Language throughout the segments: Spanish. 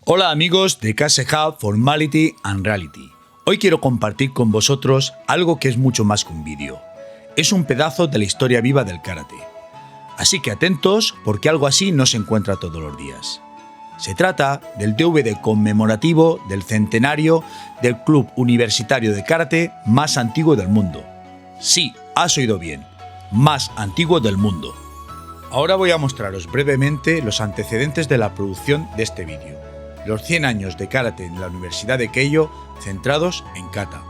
Hola amigos de Case Hub Formality and Reality. Hoy quiero compartir con vosotros algo que es mucho más que un vídeo. Es un pedazo de la historia viva del karate. Así que atentos porque algo así no se encuentra todos los días. Se trata del DVD conmemorativo del centenario del Club Universitario de Karate más antiguo del mundo. Sí, has oído bien, más antiguo del mundo. Ahora voy a mostraros brevemente los antecedentes de la producción de este vídeo. Los 100 años de karate en la Universidad de Keio centrados en kata.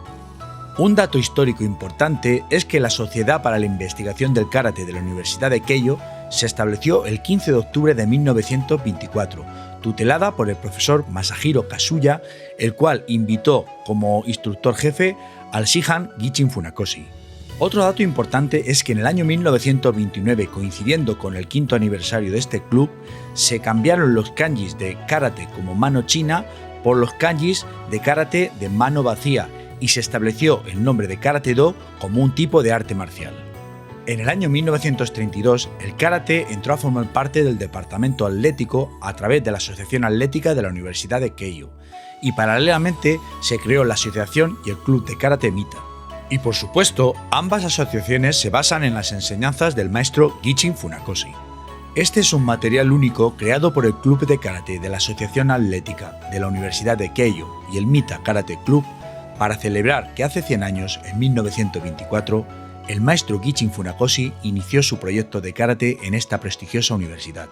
Un dato histórico importante es que la Sociedad para la Investigación del Karate de la Universidad de Keio se estableció el 15 de octubre de 1924, tutelada por el profesor Masahiro Kasuya, el cual invitó como instructor jefe al Shihan Gichin Funakoshi. Otro dato importante es que en el año 1929, coincidiendo con el 5º aniversario de este club, se cambiaron los kanjis de karate como mano china por los kanjis de karate de mano vacía y se estableció el nombre de Karate-Do como un tipo de arte marcial. En el año 1932, el karate entró a formar parte del departamento atlético a través de la Asociación Atlética de la Universidad de Keio y paralelamente se creó la asociación y el club de karate Mita. Y por supuesto, ambas asociaciones se basan en las enseñanzas del maestro Gichin Funakoshi. Este es un material único creado por el Club de Karate de la Asociación Atlética de la Universidad de Keio y el Mita Karate Club para celebrar que hace 100 años, en 1924, el maestro Gichin Funakoshi inició su proyecto de karate en esta prestigiosa universidad.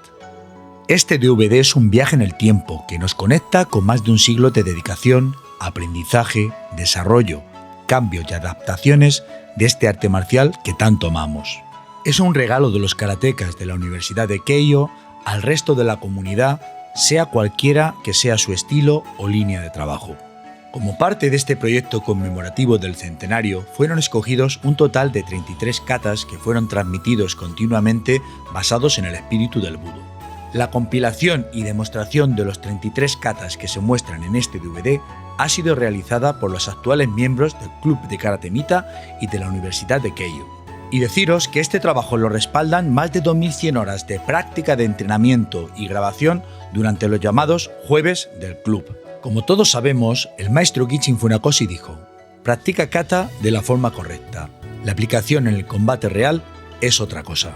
Este DVD es un viaje en el tiempo que nos conecta con más de un siglo de dedicación, aprendizaje, desarrollo, cambios y adaptaciones de este arte marcial que tanto amamos. Es un regalo de los karatecas de la Universidad de Keio al resto de la comunidad, sea cualquiera que sea su estilo o línea de trabajo. Como parte de este proyecto conmemorativo del centenario, fueron escogidos un total de 33 katas que fueron transmitidos continuamente basados en el espíritu del Budo. La compilación y demostración de los 33 katas que se muestran en este DVD ha sido realizada por los actuales miembros del Club de Karate Mita y de la Universidad de Keio. Y deciros que este trabajo lo respaldan más de 2100 horas de práctica de entrenamiento y grabación durante los llamados jueves del club. Como todos sabemos, el maestro Gichin Funakoshi dijo: practica kata de la forma correcta, la aplicación en el combate real es otra cosa.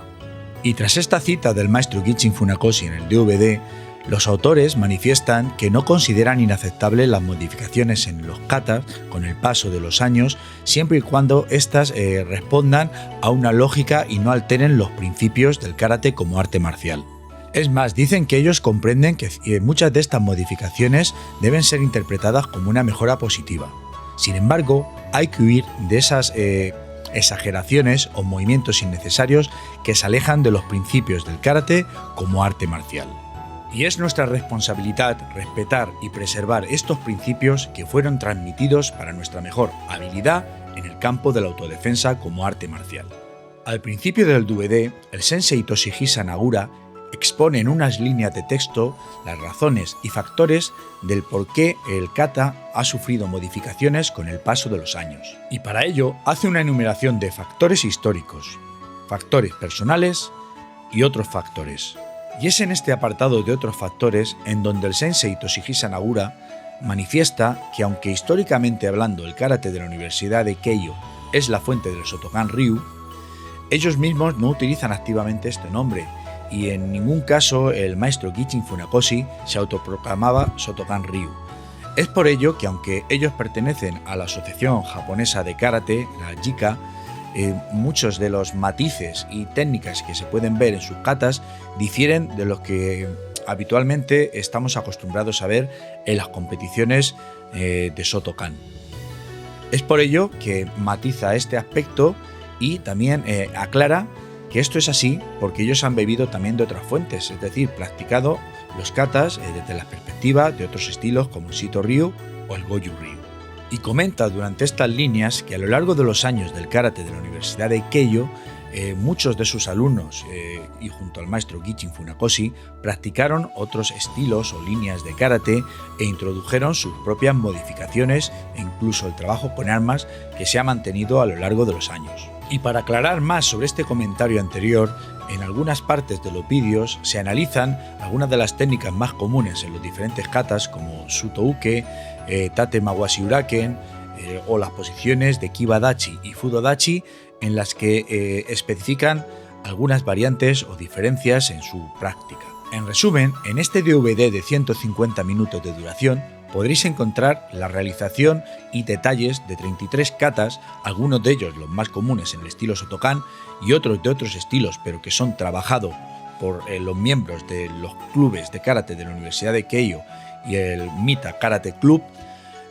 Y tras esta cita del maestro Gichin Funakoshi en el DVD, los autores manifiestan que no consideran inaceptables las modificaciones en los katas con el paso de los años, siempre y cuando éstas respondan a una lógica y no alteren los principios del karate como arte marcial. Es más, dicen que ellos comprenden que muchas de estas modificaciones deben ser interpretadas como una mejora positiva. Sin embargo, hay que huir de esas exageraciones o movimientos innecesarios que se alejan de los principios del karate como arte marcial. Y es nuestra responsabilidad respetar y preservar estos principios que fueron transmitidos para nuestra mejor habilidad en el campo de la autodefensa como arte marcial. Al principio del DVD, el sensei Toshihisa Nagura expone en unas líneas de texto las razones y factores del por qué el kata ha sufrido modificaciones con el paso de los años. Y para ello hace una enumeración de factores históricos, factores personales y otros factores. Y es en este apartado de otros factores en donde el sensei Toshihisa Nagura manifiesta que aunque históricamente hablando el karate de la Universidad de Keio es la fuente del Shotokan Ryu, ellos mismos no utilizan activamente este nombre y en ningún caso el maestro Gichin Funakoshi se autoproclamaba Shotokan Ryu. Es por ello que aunque ellos pertenecen a la Asociación Japonesa de Karate, la JIKA, muchos de los matices y técnicas que se pueden ver en sus katas difieren de los que habitualmente estamos acostumbrados a ver en las competiciones de Shotokan. Es por ello que matiza este aspecto y también aclara que esto es así porque ellos han bebido también de otras fuentes, es decir, practicado los katas desde la perspectiva de otros estilos como el Shito Ryu o el Goju Ryu. Y comenta durante estas líneas que a lo largo de los años del karate de la Universidad de Keio, muchos de sus alumnos y junto al maestro Gichin Funakoshi practicaron otros estilos o líneas de karate e introdujeron sus propias modificaciones e incluso el trabajo con armas que se ha mantenido a lo largo de los años. Y para aclarar más sobre este comentario anterior, en algunas partes de los vídeos se analizan algunas de las técnicas más comunes en los diferentes katas como Suto-uke, Tate Mawashi Uraken o las posiciones de Kiba-dachi y Fudo-dachi, en las que especifican algunas variantes o diferencias en su práctica. En resumen, en este DVD de 150 minutos de duración podréis encontrar la realización y detalles de 33 katas, algunos de ellos los más comunes en el estilo Shotokan y otros de otros estilos, pero que son trabajados por los miembros de los clubes de karate de la Universidad de Keio y el Mita Karate Club,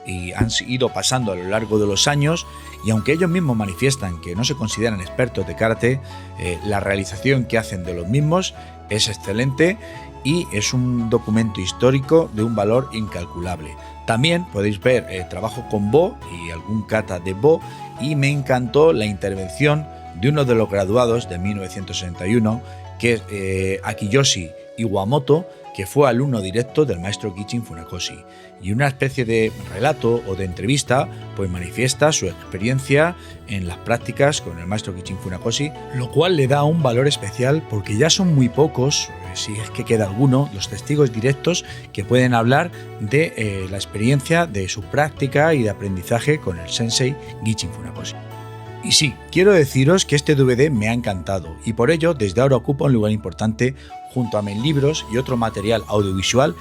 y han ido pasando a lo largo de los años, y aunque ellos mismos manifiestan que no se consideran expertos de karate, la realización que hacen de los mismos es excelente y es un documento histórico de un valor incalculable. También podéis ver trabajo con Bo y algún kata de Bo, y me encantó la intervención de uno de los graduados de 1961, que es Akiyoshi Iwamoto, que fue alumno directo del maestro Gichin Funakoshi, y una especie de relato o de entrevista pues manifiesta su experiencia en las prácticas con el maestro Gichin Funakoshi, lo cual le da un valor especial porque ya son muy pocos, si es que queda alguno, los testigos directos que pueden hablar de la experiencia de su práctica y de aprendizaje con el sensei Gichin Funakoshi. Y sí, quiero deciros que este DVD me ha encantado y por ello desde ahora ocupa un lugar importante junto a mis libros y otro material audiovisual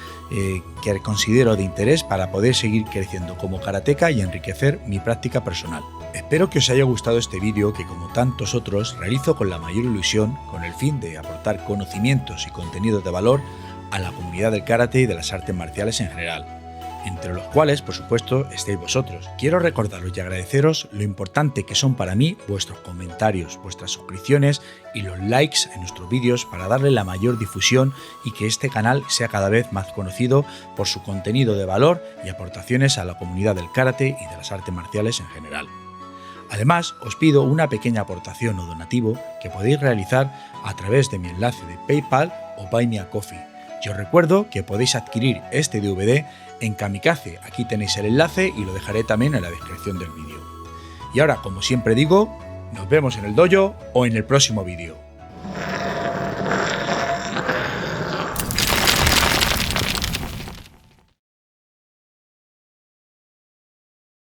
que considero de interés para poder seguir creciendo como karateka y enriquecer mi práctica personal. Espero que os haya gustado este vídeo que, como tantos otros, realizo con la mayor ilusión con el fin de aportar conocimientos y contenidos de valor a la comunidad del karate y de las artes marciales en general, entre los cuales, por supuesto, estáis vosotros. Quiero recordaros y agradeceros lo importante que son para mí vuestros comentarios, vuestras suscripciones y los likes en nuestros vídeos para darle la mayor difusión y que este canal sea cada vez más conocido por su contenido de valor y aportaciones a la comunidad del karate y de las artes marciales en general. Además, os pido una pequeña aportación o donativo que podéis realizar a través de mi enlace de PayPal o Buy Me a Coffee. Y os recuerdo que podéis adquirir este DVD en Kamikaze, aquí tenéis el enlace y lo dejaré también en la descripción del vídeo. Y ahora, como siempre digo, nos vemos en el dojo o en el próximo vídeo.